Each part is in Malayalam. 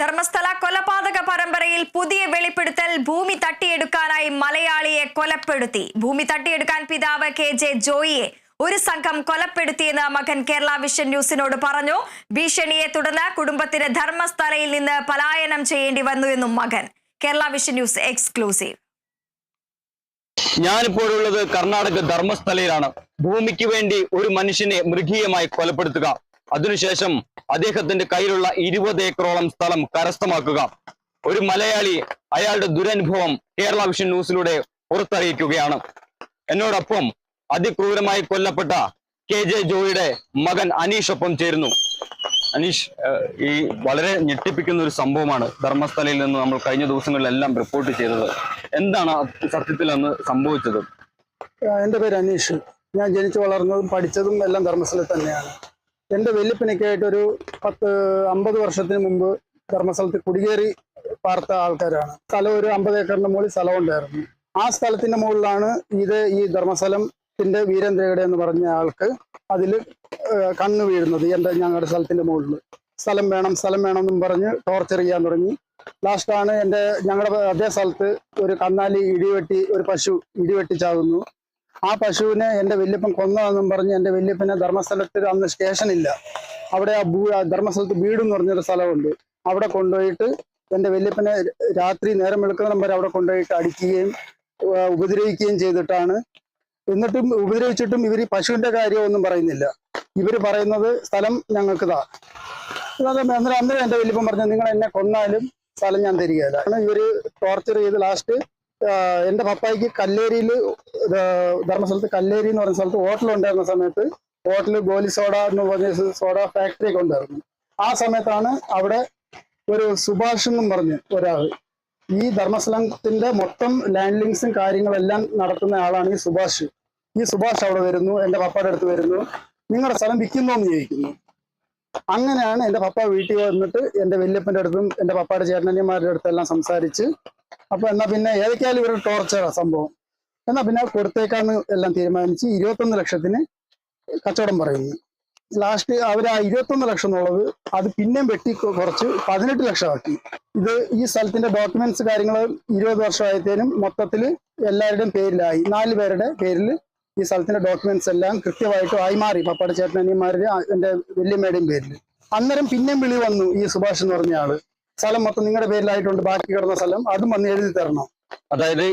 ധർമ്മസ്ഥല കൊലപാതക പരമ്പരയിൽ പുതിയ വെളിപ്പെടുത്തൽ. ഭൂമി തട്ടിയെടുക്കാനായി മലയാളിയെ കൊലപ്പെടുത്തി. ഭൂമി തട്ടിയെടുക്കാൻ പിതാവ് KJ ജോയിയെ ഒരു സംഘം കൊലപ്പെടുത്തിയെന്ന് മകൻ കേരള വിഷൻ ന്യൂസിനോട് പറഞ്ഞു. ഭീഷണിയെ തുടർന്ന് കുടുംബത്തിന് ധർമ്മസ്ഥലയിൽ നിന്ന് പലായനം ചെയ്യേണ്ടി വന്നു എന്നും മകൻ. Kerala vision news exclusive. ഞാനിപ്പോഴുള്ളത് കർണാടക ധർമ്മസ്ഥലയിലാണ്. ഭൂമിക്ക് വേണ്ടി ഒരു മനുഷ്യനെ മൃഗീയമായി കൊലപ്പെടുത്തുക, അതിനുശേഷം അദ്ദേഹത്തിന്റെ കയ്യിലുള്ള 20 ഏക്കറോളം സ്ഥലം കരസ്ഥമാക്കുക. ഒരു മലയാളി അയാളുടെ ദുരനുഭവം കേരള വിഷൻ ന്യൂസിലൂടെ പുറത്തറിയിക്കുകയാണ്. എന്നോടൊപ്പം അതിക്രൂരമായി കൊല്ലപ്പെട്ട KJ ജോയിയുടെ മകൻ അനീഷ് ഒപ്പം ചേരുന്നു. അനീഷ്, ഈ വളരെ ഞെട്ടിപ്പിക്കുന്ന ഒരു സംഭവമാണ് ധർമ്മസ്ഥലയിൽ നിന്ന് നമ്മൾ കഴിഞ്ഞ ദിവസങ്ങളിലെല്ലാം റിപ്പോർട്ട് ചെയ്തത്. എന്താണ് സത്യത്തിൽ അന്ന് സംഭവിച്ചത്? എൻ്റെ പേര് അനീഷ്. ഞാൻ ജനിച്ചു വളർന്നതും പഠിച്ചതും എല്ലാം ധർമ്മസ്ഥലത്ത് തന്നെയാണ്. എൻ്റെ വല്യപ്പനൊക്കെയായിട്ടൊരു 50 വർഷത്തിന് മുമ്പ് ധർമ്മസ്ഥലത്ത് കുടിയേറി പാർത്ത ആൾക്കാരാണ്. സ്ഥലം ഒരു 50 ഏക്കറിന്റെ മുകളിൽ സ്ഥലം ഉണ്ടായിരുന്നു. ആ സ്ഥലത്തിന്റെ മുകളിലാണ് ഈ ധർമ്മസ്ഥലത്തിന്റെ വീരേന്ദ്രയുടെ എന്ന് പറഞ്ഞ ആൾക്ക് അതിൽ കണ്ണു വീഴുന്നത്. ഞങ്ങളുടെ സ്ഥലത്തിന്റെ മുകളിൽ സ്ഥലം വേണം എന്നും പറഞ്ഞ് ടോർച്ചർ ചെയ്യാൻ തുടങ്ങി. ലാസ്റ്റാണ് ഞങ്ങളുടെ അതേ സ്ഥലത്ത് ഒരു കന്നാലി ഒരു പശു ഇടിവെട്ടിച്ചാകുന്നു. ആ പശുവിനെ എൻ്റെ വല്യപ്പൻ കൊന്നതെന്നും പറഞ്ഞ് എൻ്റെ വല്യപ്പനെ ധർമ്മസ്ഥലത്തിൽ അന്ന് സ്റ്റേഷനില്ല, അവിടെ ധർമ്മസ്ഥലത്ത് വീട് എന്ന് പറഞ്ഞൊരു സ്ഥലമുണ്ട്. അവിടെ കൊണ്ടുപോയിട്ട് എൻ്റെ വല്യപ്പനെ രാത്രി നേരം വെളുക്കുന്നതിനും വരെ അവിടെ കൊണ്ടുപോയിട്ട് അടിക്കുകയും ഉപദ്രവിക്കുകയും ചെയ്തിട്ടാണ്. എന്നിട്ടും ഉപദ്രവിച്ചിട്ടും ഇവർ പശുവിന്റെ കാര്യമൊന്നും പറയുന്നില്ല. ഇവർ പറയുന്നത് സ്ഥലം ഞങ്ങൾക്ക് താ. അന്നേരം എൻ്റെ വല്യപ്പൻ പറഞ്ഞു, നിങ്ങൾ എന്നെ കൊന്നാലും സ്ഥലം ഞാൻ തരികയില്ല. ഇവര് ടോർച്ചർ ചെയ്ത് ലാസ്റ്റ് എൻ്റെ പപ്പായ്ക്ക് കല്ലേരിയിൽ ധർമ്മസ്ഥലത്ത് കല്ലേരി എന്ന് പറഞ്ഞ സ്ഥലത്ത് ഹോട്ടലുണ്ടായിരുന്ന സമയത്ത് ഹോട്ടല് ഗോലി സോഡ എന്ന് പറഞ്ഞ സോഡ ഫാക്ടറി ഒക്കെ ഉണ്ടായിരുന്നു. ആ സമയത്താണ് അവിടെ ഒരു സുഭാഷ് എന്നും പറഞ്ഞ് ഒരാൾ, ഈ ധർമ്മസ്ഥലത്തിന്റെ മൊത്തം ലാൻഡ് ലിങ്ക്സും കാര്യങ്ങളെല്ലാം നടത്തുന്ന ആളാണ് ഈ സുഭാഷ്. ഈ സുഭാഷ് അവിടെ വരുന്നു, എൻ്റെ പപ്പയുടെ അടുത്ത് വരുന്നു, നിങ്ങളുടെ സ്ഥലം വിൽക്കുന്നോ എന്ന് ചോദിക്കുന്നു. അങ്ങനെയാണ് എൻ്റെ പപ്പ വീട്ടിൽ വന്നിട്ട് എൻ്റെ വല്യപ്പൻ്റെ അടുത്തും എൻ്റെ പപ്പയുടെ ചേട്ടനന്യന്മാരുടെ അടുത്തെല്ലാം സംസാരിച്ച്, അപ്പൊ എന്നാ പിന്നെ ഏതൊക്കെയാലും ഇവരുടെ ടോർച്ചറാ സംഭവം, എന്നാ പിന്നെ കൊടുത്തേക്കാന്ന് എല്ലാം തീരുമാനിച്ച് 21 ലക്ഷത്തിന് കച്ചവടം പറയുന്നു. ലാസ്റ്റ് അവർ ആ 21 ലക്ഷം എന്നുള്ളത് അത് പിന്നെയും വെട്ടി കുറച്ച് 18 ലക്ഷമാക്കി. ഈ സ്ഥലത്തിന്റെ ഡോക്യുമെന്റ്സ് കാര്യങ്ങൾ 20 വർഷമായത്തേനും മൊത്തത്തിൽ എല്ലാവരുടെയും പേരിലായി. 4 പേരുടെ പേരിൽ ഈ സ്ഥലത്തിന്റെ ഡോക്യുമെന്റ്സ് എല്ലാം കൃത്യമായിട്ട് ആയി മാറി. പപ്പയുടെ ചേട്ടനന്യന്മാരുടെ എൻ്റെ വല്യമ്മയുടെയും പേരിൽ. അന്നേരം പിന്നെയും വിളി വന്നു, ഈ സുഭാഷ് എന്ന് പറഞ്ഞ ആള്, സ്ഥലം മൊത്തം നിങ്ങളുടെ പേരിലായിട്ടുണ്ട്, ബാക്കി കിടന്ന സ്ഥലം അതും വന്ന് എഴുതി തരണം. അതായത്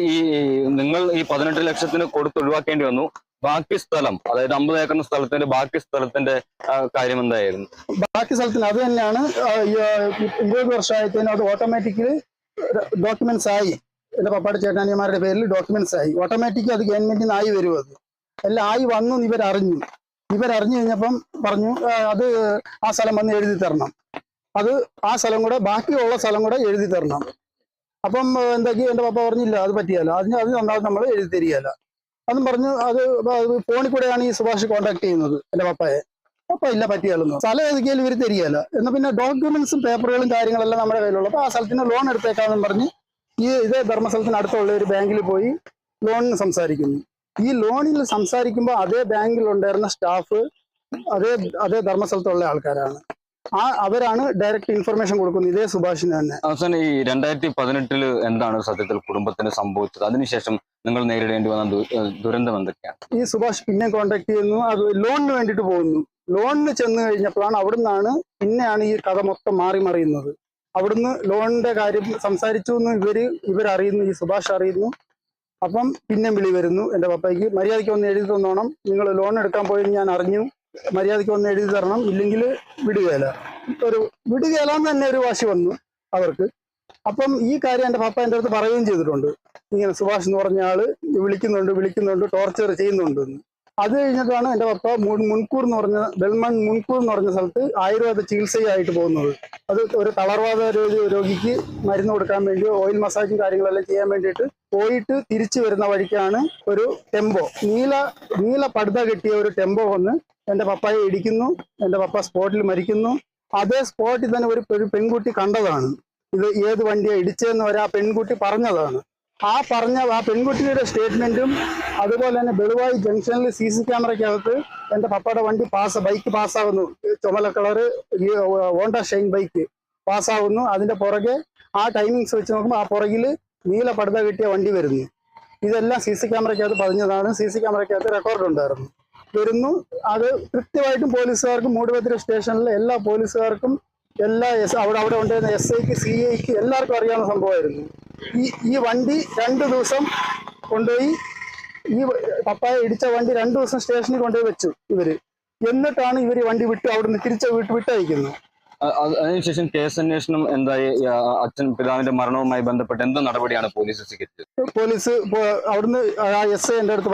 നിങ്ങൾ ഈ 18 ലക്ഷത്തിന് കൊടുത്തൊഴിവാക്കേണ്ടി വന്നു. ബാക്കി സ്ഥലം, അതായത് 50 ഏക്കറിന്റെ സ്ഥലത്തിന്റെ ബാക്കി സ്ഥലത്തിന്റെ കാര്യം എന്തായിരുന്നു? ബാക്കി സ്ഥലത്തിന് അത് തന്നെയാണ് 20 വർഷമായത്തേനും അത് ഓട്ടോമാറ്റിക്കലി ഡോക്യുമെന്റ്സ് ആയി. എൻ്റെ പപ്പയുടെ ചേട്ടനിയന്മാരുടെ പേരിൽ ഡോക്യുമെന്റ്സ് ആയി. ഓട്ടോമാറ്റിക്കലി അത് ഗവൺമെന്റിൽ നിന്ന് ആയി വരും. അത് എല്ലാം ആയി വന്നു. ഇവരറിഞ്ഞു കഴിഞ്ഞപ്പം പറഞ്ഞു അത് ആ സ്ഥലം വന്ന് എഴുതി തരണം. അത് ആ സ്ഥലം കൂടെ ബാക്കിയുള്ള സ്ഥലം കൂടെ എഴുതി തരണം. അപ്പം എന്തൊക്കെയോ എൻ്റെ പപ്പ പറഞ്ഞില്ല, അത് പറ്റിയല്ല, അത് നന്നാവും, നമ്മൾ എഴുതി തരികയല്ല അതും പറഞ്ഞു. അത് ഫോണിൽ കൂടെയാണ് ഈ സുഭാഷ് കോൺടാക്ട് ചെയ്യുന്നത് എൻ്റെ പപ്പയെ. പപ്പ ഇല്ല, പറ്റിയാലൊന്നും സ്ഥലം ഏതൊക്കെയാലും ഇവർ തരികയല്ല. എന്നാൽ പിന്നെ ഡോക്യുമെന്റ്സും പേപ്പറുകളും കാര്യങ്ങളെല്ലാം നമ്മുടെ കയ്യിലുള്ള, അപ്പോൾ ആ സ്ഥലത്തിന് ലോൺ എടുത്തേക്കാന്നും പറഞ്ഞ് ഇതേ ധർമ്മസ്ഥലത്തിന് അടുത്തുള്ള ഒരു ബാങ്കിൽ പോയി ലോണിന് സംസാരിക്കുന്നു. ഈ ലോണിൽ സംസാരിക്കുമ്പോൾ അതേ ബാങ്കിൽ ഉണ്ടായിരുന്ന സ്റ്റാഫ് അതേ ധർമ്മസ്ഥലത്തുള്ള ആൾക്കാരാണ്. അവരാണ് ഡയറക്റ്റ് ഇൻഫർമേഷൻ കൊടുക്കുന്നത് ഇതേ സുഭാഷിന് തന്നെ. അവസാനം ഈ 2018 എന്താണ് സത്യത്തിൽ കുടുംബത്തിന് സംഭവിച്ചത്? അതിനുശേഷം നിങ്ങൾ നേരിടേണ്ടി വന്ന ദുരന്തം എന്തൊക്കെയാണ്? ഈ സുഭാഷ് പിന്നെ കോൺടാക്ട് ചെയ്യുന്നു, അത് ലോണിന് വേണ്ടിയിട്ട് പോകുന്നു. ലോണിന് ചെന്ന് കഴിഞ്ഞപ്പോഴാണ് അവിടുന്നാണ് പിന്നെയാണ് ഈ കഥ മൊത്തം മറിയുന്നത്. അവിടുന്ന് ലോണിന്റെ കാര്യം സംസാരിച്ചു എന്ന് ഇവരറിയുന്നു, ഈ സുഭാഷ് അറിയുന്നു. അപ്പം പിന്നെ വിളി വരുന്നു, എൻ്റെ പപ്പയ്ക്ക് മര്യാദയ്ക്ക് ഒന്ന് എഴുതി തന്നോണം, നിങ്ങൾ ലോൺ എടുക്കാൻ പോയി ഞാൻ അറിഞ്ഞു, മര്യാദയ്ക്ക് ഒന്ന് എഴുതി തരണം, ഇല്ലെങ്കിൽ വിടുകയില്ല. വിടുകയില്ലാന്ന് തന്നെ ഒരു വാശി വന്നു അവർക്ക്. അപ്പം ഈ കാര്യം എൻ്റെ പപ്പ എൻ്റെ അടുത്ത് പറയുകയും ചെയ്തിട്ടുണ്ട്, ഇങ്ങനെ സുഭാഷ് എന്ന് പറഞ്ഞ ആള് വിളിക്കുന്നുണ്ട് ടോർച്ചർ ചെയ്യുന്നുണ്ട്. അത് കഴിഞ്ഞിട്ടാണ് എൻ്റെ പപ്പ മുൻകൂർ എന്ന് പറഞ്ഞ സ്ഥലത്ത് ആയുർവേദ ചികിത്സയായിട്ട് പോകുന്നത്. അത് ഒരു തളർവാദ രോഗിക്ക് മരുന്ന് കൊടുക്കാൻ വേണ്ടി ഓയിൽ മസാജും കാര്യങ്ങളെല്ലാം ചെയ്യാൻ വേണ്ടിയിട്ട് പോയിട്ട് തിരിച്ചു വരുന്ന വഴിക്കാണ് ഒരു ടെമ്പോ, നീല പടുത കെട്ടിയ ഒരു ടെമ്പോ വന്ന് എൻ്റെ പപ്പയെ ഇടിക്കുന്നു. എൻ്റെ പപ്പ സ്പോട്ടിൽ മരിക്കുന്നു. അതേ സ്പോട്ടിൽ തന്നെ ഒരു പെൺകുട്ടി കണ്ടതാണ്. ഇത് ഏത് വണ്ടിയാണ് ഇടിച്ചതെന്ന് വരെ ആ പെൺകുട്ടി പറഞ്ഞതാണ്. ആ പെൺകുട്ടിയുടെ സ്റ്റേറ്റ്മെന്റും അതുപോലെ തന്നെ ബെളുവായി ജംഗ്ഷനിൽ CC ക്യാമറയ്ക്കകത്ത് എൻ്റെ പപ്പയുടെ ബൈക്ക് പാസ്സാകുന്നു, ചുമല കളറ് ഹോണ്ട ഷൈൻ ബൈക്ക്. പാസ്സാവുന്നു. അതിന്റെ പുറകെ ആ ടൈമിങ്സ് വെച്ച് നോക്കുമ്പോൾ ആ പുറകിൽ നീല പടുത കിട്ടിയ വണ്ടി വരുന്നു. ഇതെല്ലാം CC ക്യാമറയ്ക്കകത്ത് പതിഞ്ഞതാണ്. CC ക്യാമറയ്ക്കകത്ത് റെക്കോർഡ് ഉണ്ടായിരുന്നു. വരുന്നു. അത് കൃത്യമായിട്ടും പോലീസുകാർക്കും മൂടുപത്ര സ്റ്റേഷനിലെ എല്ലാ പോലീസുകാർക്കും എല്ലാ അവിടെ ഉണ്ടായിരുന്ന SIക്ക് CIക്ക് എല്ലാവർക്കും അറിയാവുന്ന സംഭവമായിരുന്നു. ഈ വണ്ടി 2 ദിവസം കൊണ്ടുപോയി, ഈ പപ്പായ ഇടിച്ച വണ്ടി 2 ദിവസം സ്റ്റേഷനിൽ കൊണ്ടുപോയി വെച്ചു ഇവര്. എന്നിട്ടാണ് ഇവർ വണ്ടി വിട്ട് അവിടുന്ന് തിരിച്ച് വിട്ടയക്കുന്നത്. അതിനുശേഷം കേസ് അന്വേഷണം എന്തായി? പിതാവിന്റെ മരണവുമായി ബന്ധപ്പെട്ട് എന്ത് നടപടിയാണ് പോലീസ് സ്വീകരിച്ചത്? പോലീസ് അവിടുന്ന് SI എൻ്റെ അടുത്ത്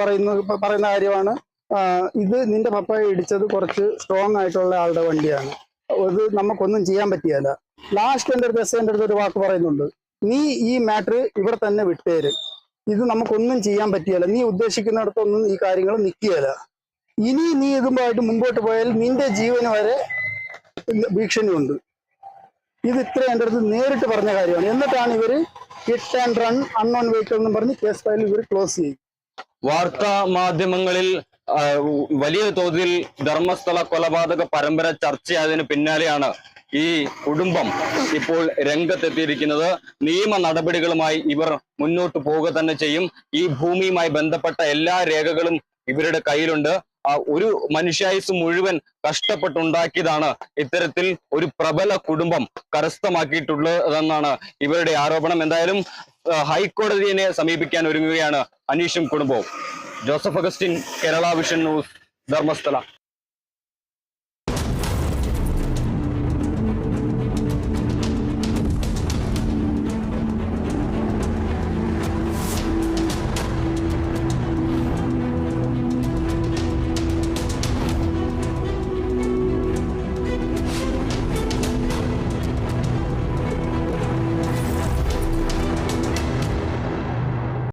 പറയുന്ന കാര്യമാണ്, ഇത് നിന്റെ പപ്പായ ഇടിച്ചത് കുറച്ച് സ്ട്രോങ് ആയിട്ടുള്ള ആളുടെ വണ്ടിയാണ്, അത് നമുക്കൊന്നും ചെയ്യാൻ പറ്റിയല്ല. ലാസ്റ്റ് എൻ്റെ അടുത്ത് SI എൻ്റെ അടുത്ത് ഒരു വാക്ക് പറയുന്നുണ്ട്, നീ ഈ മാറ്റർ ഇവിടെ തന്നെ വിട്ടേര്, ഇത് നമുക്കൊന്നും ചെയ്യാൻ പറ്റിയല്ല, നീ ഉദ്ദേശിക്കുന്നിടത്തൊന്നും ഈ കാര്യങ്ങൾ നിൽക്കുകയല്ല, ഇനി നീ ഇതുമായിട്ട് മുമ്പോട്ട് പോയാൽ നിന്റെ ജീവന് വരെ ഭീഷണിയുണ്ട്. ഇത് ഇത്ര എൻ്റെ അടുത്ത് നേരിട്ട് പറഞ്ഞ കാര്യമാണ്. എന്നിട്ടാണ് ഇവര് hit and run unknown vehicle എന്നും പറഞ്ഞ് കേസ് ഫയൽ ഇവർ ക്ലോസ് ചെയ്യും. വാർത്താ മാധ്യമങ്ങളിൽ വലിയ തോതിൽ ധർമ്മസ്ഥല കൊലപാതക പരമ്പര ചർച്ചയായതിനു പിന്നാലെയാണ് ഈ കുടുംബം ഇപ്പോൾ രംഗത്തെത്തിയിരിക്കുന്നത്. നിയമ നടപടികളുമായി ഇവർ മുന്നോട്ട് പോവുക തന്നെ ചെയ്യും. ഈ ഭൂമിയുമായി ബന്ധപ്പെട്ട എല്ലാ രേഖകളും ഇവരുടെ കയ്യിലുണ്ട്. ഒരു മനുഷ്യായുസ് മുഴുവൻ കഷ്ടപ്പെട്ടുണ്ടാക്കിയതാണ് ഇത്തരത്തിൽ ഒരു പ്രബല കുടുംബം കരസ്ഥമാക്കിയിട്ടുള്ളതെന്നാണ് ഇവരുടെ ആരോപണം. എന്തായാലും ഹൈക്കോടതിയെ സമീപിക്കാൻ ഒരുങ്ങുകയാണ് അനീഷും കുടുംബവും. Joseph Augustine, Kerala vision news, Dharmasthala.